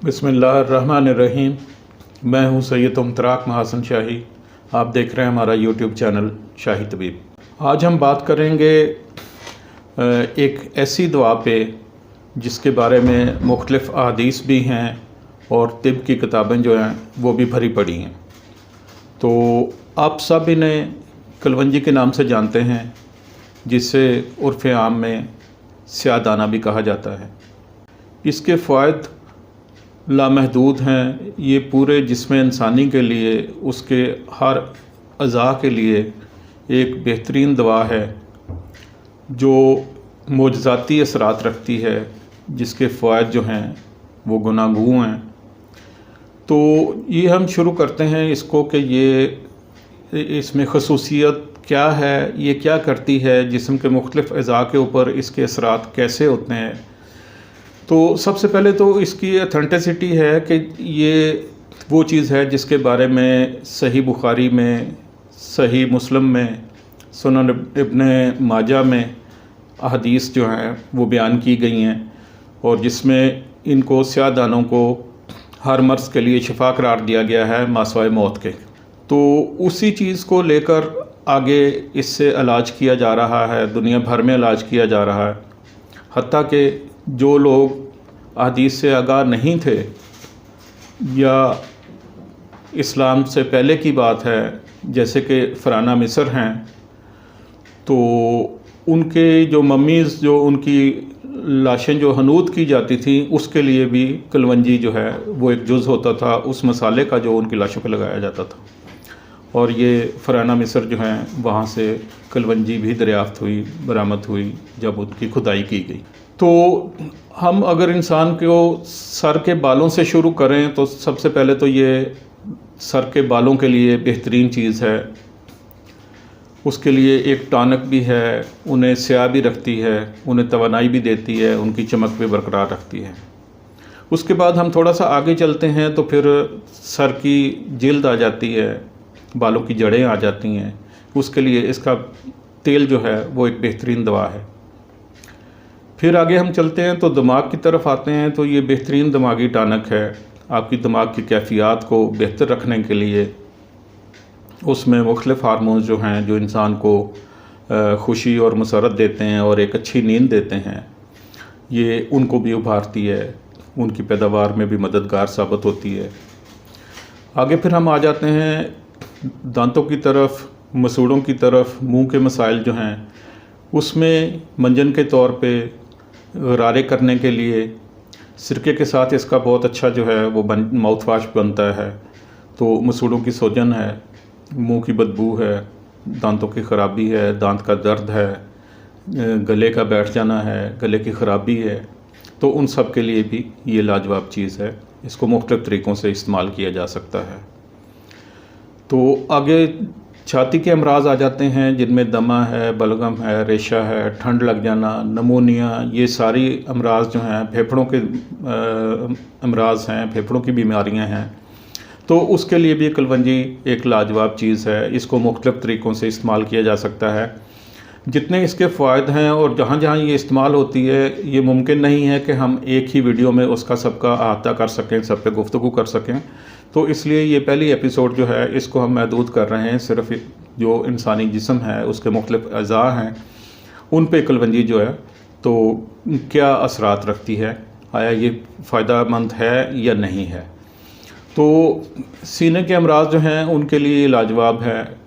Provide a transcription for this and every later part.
बिस्मिल्लाहिर्रहमानिर्रहीम। मैं हूं सैयद मुमतराक महासन शाही। आप देख रहे हैं हमारा यूट्यूब चैनल शाही तबीब। आज हम बात करेंगे एक ऐसी दवा पे जिसके बारे में मुख्तलिफ़ अहादीस भी हैं और तिब की किताबें जो हैं वो भी भरी पड़ी हैं। तो आप सब इन्हें कलवंजी के नाम से जानते हैं, जिसे उर्फ़ आम में स्याह दाना भी कहा जाता है। इसके फ़वाइद लामहदूद हैं। ये पूरे जिस्म इंसानी के लिए, उसके हर अज़ा के लिए एक बेहतरीन दवा है जो मोजज़ाती असरात रखती है, जिसके फ़वाइद जो हैं वो गुनागू हैं। तो ये हम शुरू करते हैं इसको कि ये इसमें खसूसियत क्या है, ये क्या करती है, जिस्म के मुख्तलिफ़ अज़ा के ऊपर इसके असरात कैसे होते हैं। तो सबसे पहले तो इसकी ऑथेंटिसिटी है कि ये वो चीज़ है जिसके बारे में सही बुखारी में, सही मुस्लिम में, सुनन इब्न माजा में अहदीस जो हैं वो बयान की गई हैं, और जिसमें इनको स्याह दानों को हर मर्ज़ के लिए शिफा करार दिया गया है मासवाए मौत के। तो उसी चीज़ को लेकर आगे इससे इलाज किया जा रहा है, दुनिया भर में इलाज किया जा रहा है। हत्ता कि जो लोग अहदीस से आगाह नहीं थे या इस्लाम से पहले की बात है, जैसे कि फ़राना मिस्र हैं, तो उनके जो मम्मीज़ जो उनकी लाशें जो हनूत की जाती थी, उसके लिए भी कलवंजी जो है वो एक जुज़ होता था उस मसाले का जो उनकी लाशों पर लगाया जाता था। और ये फ़राना मिस्र जो हैं वहाँ से कलवंजी भी दरियाफ़्त हुई, बरामद हुई जब उनकी खुदाई की गई। तो हम अगर इंसान को सर के बालों से शुरू करें तो सबसे पहले तो ये सर के बालों के लिए बेहतरीन चीज़ है। उसके लिए एक टॉनिक भी है, उन्हें स्याह भी रखती है, उन्हें तवानाई भी देती है, उनकी चमक भी बरकरार रखती है। उसके बाद हम थोड़ा सा आगे चलते हैं तो फिर सर की जिल्द आ जाती है, बालों की जड़ें आ जाती हैं। उसके लिए इसका तेल जो है वो एक बेहतरीन दवा है। फिर आगे हम चलते हैं तो दिमाग की तरफ आते हैं, तो ये बेहतरीन दिमागी टॉनिक है आपकी दिमाग की कैफियत को बेहतर रखने के लिए। उसमें मुख्तलिफ़ हार्मोन्स जो हैं जो इंसान को खुशी और मसरत देते हैं और एक अच्छी नींद देते हैं, ये उनको भी उभारती है, उनकी पैदावार में भी मददगार साबित होती है। आगे फिर हम आ जाते हैं दांतों की तरफ, मसूड़ों की तरफ। मुंह के मसाइल जो हैं उसमें मंजन के तौर पे गरारे करने के लिए सिरके के साथ इसका बहुत अच्छा जो है वो माउथ वाश बनता है। तो मसूड़ों की सूजन है, मुंह की बदबू है, दांतों की ख़राबी है, दांत का दर्द है, गले का बैठ जाना है, गले की ख़राबी है, तो उन सब के लिए भी ये लाजवाब चीज़ है। इसको मुख्तलिफ़ तरीक़ों से इस्तेमाल किया जा सकता है। तो आगे छाती के अमराज आ जाते हैं, जिनमें दमा है, बलगम है, रेशा है, ठंड लग जाना, नमोनिया, ये सारी अमराज जो हैं फेफड़ों के अमराज हैं, फेफड़ों की बीमारियां हैं। तो उसके लिए भी कलवंजी एक लाजवाब चीज़ है। इसको मुख्तलिफ़ तरीक़ों से इस्तेमाल किया जा सकता है। जितने इसके फ़ायद हैं और जहाँ जहाँ ये इस्तेमाल होती है, ये मुमकिन नहीं है कि हम एक ही वीडियो में उसका सबका अहाता कर सकें, सब पे गुफ्तगू कर सकें। तो इसलिए ये पहली एपिसोड जो है इसको हम महदूद कर रहे हैं सिर्फ़ जो इंसानी जिस्म है, उसके मुख्तलिफ़ अज़ा हैं, उन पे कलवंजी जो है तो क्या असरात रखती है, आया ये फ़ायदेमंद है या नहीं है। तो सीने के अमराज जो हैं उनके लिए लाजवाब है।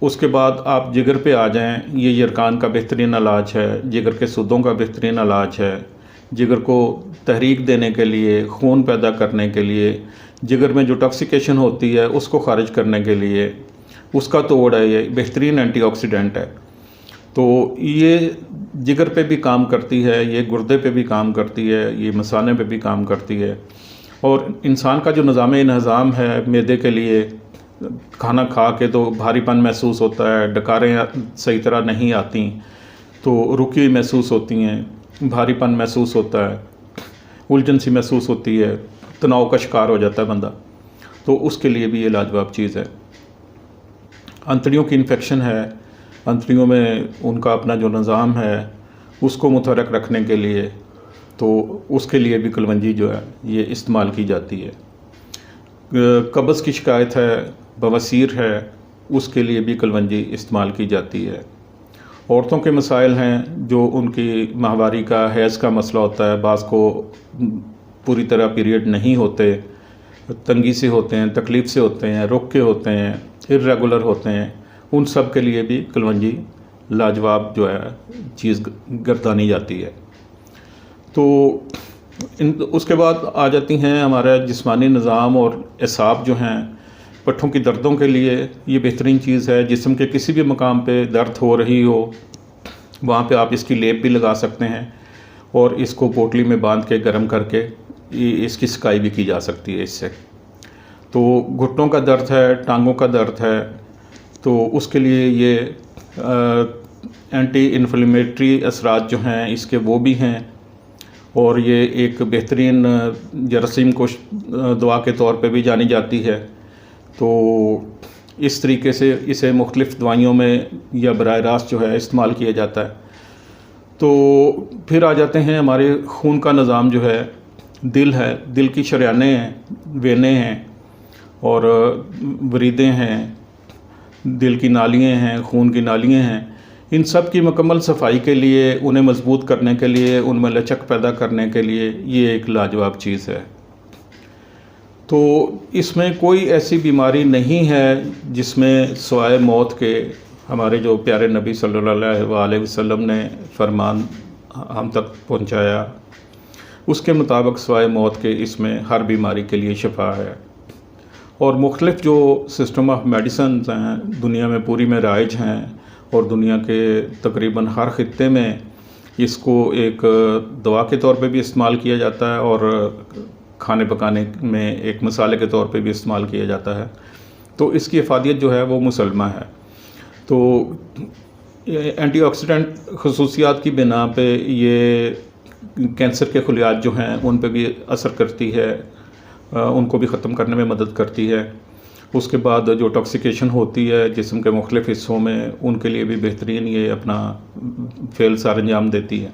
उसके बाद आप जिगर पे आ जाएं, ये यरकान का बेहतरीन इलाज है, जिगर के सूदों का बेहतरीन इलाज है। जिगर को तहरीक देने के लिए, खून पैदा करने के लिए, जिगर में जो टॉक्सिकेशन होती है उसको ख़ारिज करने के लिए उसका तोड़ है, ये बेहतरीन एंटीऑक्सीडेंट है। तो ये जिगर पे भी काम करती है, ये गुर्दे पे भी काम करती है, ये मसाने पे भी काम करती है। और इंसान का जो निज़ाम है मैदे के लिए, खाना खा के तो भारीपन महसूस होता है, डकारें सही तरह नहीं आती, तो रुकी हुई महसूस होती हैं, भारीपन महसूस होता है, उलझन सी महसूस होती है, तनाव का शिकार हो जाता है बंदा। तो उसके लिए भी ये लाजवाब चीज़ है। अंतड़ियों की इन्फेक्शन है, अंतड़ियों में उनका अपना जो निज़ाम है उसको मुतहर्रिक रखने के लिए تو اس کے لیے بھی کلونجی جو ہے یہ استعمال کی جاتی ہے۔ قبض کی شکایت ہے، بواسیر ہے، اس کے لیے بھی کلونجی استعمال کی جاتی ہے۔ عورتوں کے مسائل ہیں جو ان کی ماہواری کا حیض کا مسئلہ ہوتا ہے، بعض کو پوری طرح پیریڈ نہیں ہوتے، تنگی سے ہوتے ہیں، تکلیف سے ہوتے ہیں، رک کے ہوتے ہیں، irregular ہوتے ہیں، ان سب کے لیے بھی کلونجی لاجواب جو ہے چیز گردانی جاتی ہے۔ تو اس کے بعد آ جاتی ہیں ہمارا جسمانی نظام اور اعصاب جو ہیں، پٹھوں کی دردوں کے لیے یہ بہترین چیز ہے۔ جسم کے کسی بھی مقام پہ درد ہو رہی ہو وہاں پہ آپ اس کی لیپ بھی لگا سکتے ہیں، اور اس کو پوٹلی میں باندھ کے گرم کر کے اس کی سکائی بھی کی جا سکتی ہے اس سے۔ تو گھٹنوں کا درد ہے، ٹانگوں کا درد ہے، تو اس کے لیے یہ اینٹی انفلیمیٹری اثرات جو ہیں اس کے وہ بھی ہیں، اور یہ ایک بہترین جراثیم کش دوا کے طور پہ بھی جانی جاتی ہے۔ تو اس طریقے سے اسے مختلف دوائیوں میں یا براہ راست جو ہے استعمال کیا جاتا ہے۔ تو پھر آ جاتے ہیں ہمارے خون کا نظام جو ہے، دل ہے، دل کی شریانیں ہیں، وینے ہیں اور وریدیں ہیں، دل کی نالیاں ہیں، خون کی نالیاں ہیں، ان سب کی مکمل صفائی کے لیے، انہیں مضبوط کرنے کے لیے، ان میں لچک پیدا کرنے کے لیے یہ ایک لاجواب چیز ہے۔ تو اس میں کوئی ایسی بیماری نہیں ہے جس میں سوائے موت کے ہمارے جو پیارے نبی صلی اللہ علیہ وسلم نے فرمان ہم تک پہنچایا، اس کے مطابق سوائے موت کے اس میں ہر بیماری کے لیے شفا ہے۔ اور مختلف جو سسٹم آف میڈیسنز ہیں دنیا میں پوری میں رائج ہیں، اور دنیا کے تقریباً ہر خطے میں اس کو ایک دوا کے طور پہ بھی استعمال کیا جاتا ہے، اور کھانے پکانے میں ایک مسالے کے طور پہ بھی استعمال کیا جاتا ہے۔ تو اس کی افادیت جو ہے وہ مسلمہ ہے۔ تو اینٹی آکسیڈنٹ خصوصیات کی بنا پہ یہ کینسر کے خلیات جو ہیں ان پہ بھی اثر کرتی ہے، ان کو بھی ختم کرنے میں مدد کرتی ہے۔ اس کے بعد جو ٹاکسیکیشن ہوتی ہے جسم کے مختلف حصوں میں، ان کے لیے بھی بہترین یہ اپنا فعل سر انجام دیتی ہے۔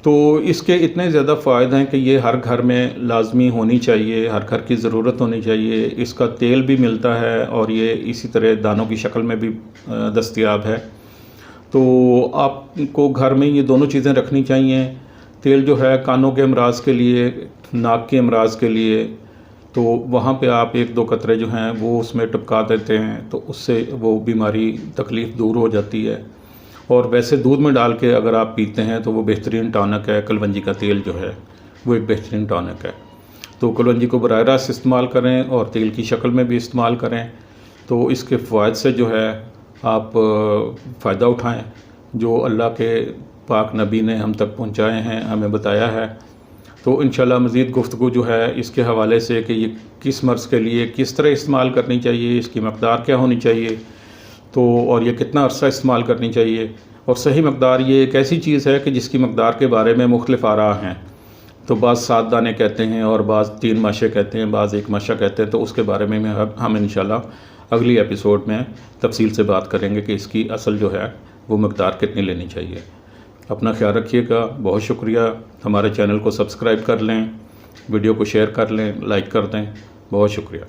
تو اس کے اتنے زیادہ فوائد ہیں کہ یہ ہر گھر میں لازمی ہونی چاہیے، ہر گھر کی ضرورت ہونی چاہیے۔ اس کا تیل بھی ملتا ہے اور یہ اسی طرح دانوں کی شکل میں بھی دستیاب ہے۔ تو آپ کو گھر میں یہ دونوں چیزیں رکھنی چاہیے۔ تیل جو ہے کانوں کے امراض کے لیے، ناک کے امراض کے لیے، تو وہاں پہ آپ 1-2 قطرے جو ہیں وہ اس میں ٹپکا دیتے ہیں، تو اس سے وہ بیماری تکلیف دور ہو جاتی ہے۔ اور ویسے دودھ میں ڈال کے اگر آپ پیتے ہیں تو وہ بہترین ٹانک ہے۔ کلونجی کا تیل جو ہے وہ ایک بہترین ٹانک ہے۔ تو کلونجی کو براہ راست استعمال کریں اور تیل کی شکل میں بھی استعمال کریں، تو اس کے فوائد سے جو ہے آپ فائدہ اٹھائیں جو اللہ کے پاک نبی نے ہم تک پہنچائے ہیں، ہمیں بتایا ہے۔ تو انشاءاللہ مزید گفتگو جو ہے اس کے حوالے سے کہ یہ کس مرض کے لیے کس طرح استعمال کرنی چاہیے، اس کی مقدار کیا ہونی چاہیے، تو اور یہ کتنا عرصہ استعمال کرنی چاہیے، اور صحیح مقدار یہ ایک ایسی چیز ہے کہ جس کی مقدار کے بارے میں مختلف آراء ہیں۔ تو بعض 7 دانے کہتے ہیں اور بعض 3 ماشے کہتے ہیں، بعض 1 ماشا کہتے ہیں۔ تو اس کے بارے میں ہم انشاءاللہ اگلی ایپیسوڈ میں تفصیل سے بات کریں گے کہ اس کی اصل جو ہے وہ مقدار کتنی لینی چاہیے۔ اپنا خیال رکھیے گا، بہت شکریہ۔ ہمارے چینل کو سبسکرائب کر لیں، ویڈیو کو شیئر کر لیں، لائک کر دیں، بہت شکریہ۔